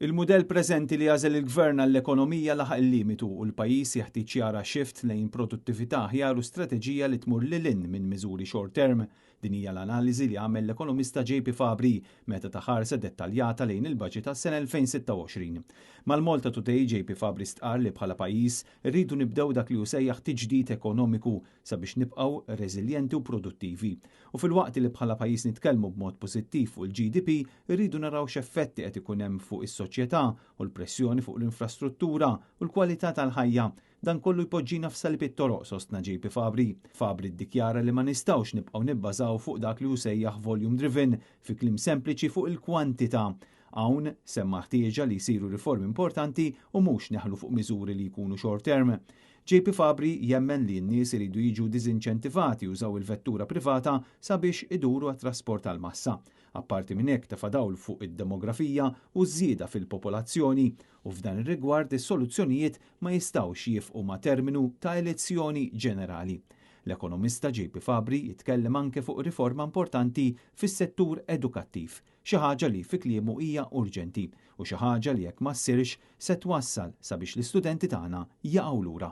Il-mudell preżenti li għażel il-Gvern għall-ekonomija laħaq il-limitu u l-pajjiż jeħtieġ jara shift lejn produttività aħjar u strateġija li tmur lil hinn minn miżuri short term. Din hija l-analiżi li għamel l-ekonomista JP Fabri meta ta' ħarsa dettaljata lejn il-baġit tas-sena 2026. Mal-Malta Today JP Fabri stqar li bħala pajjiż irridu nibdew dak li hu sejjaħ tiġdid ekonomiku sabiex nibqgħu reżiljenti u produttivi. U fil-waqt li bħala pajjiż nitkellmu b'mod pożittiv fuq il-GDP, irridu naraw x'effetti qed ikun hemm fuq is-soċjetà u l-pressjoni fuq l-infrastruttura u l-kwalità tal-ħajja. Dan kollu jpoġġina f'salbit toroq sostna JP Fabri. Fabri ddikjara li ma nistgħux nibqgħu nibbażaw fuq dak li hu sejjaħ volume driven fi kliem sempliċi fuq il-kwantità. Hawn semma ħtieġa li jsiru riformi importanti u mhux neħlu fuq miżuri li jkunu short term. JP Fabri jemmen li n-nies iridu jiġu diżinċentivati użaw il-vettura privata sabiex iduru għat-trasport tal-massa. Apparti minn hekk tefa' dawl fuq id-demografija u żieda fil-popolazzjoni u f'dan ir-rigward is-soluzzjonijiet ma jistgħux jifqu ma' terminu ta' elezzjoni ġenerali. L-ekonomista JP Fabri jitkellem anke fuq riforma importanti fis-settur edukattiv, xi ħaġa li fi kliemu hija urġenti u xi ħaġa li jekk ma ssirx se twassal sabiex l-istudenti tagħna jaqgħu lura.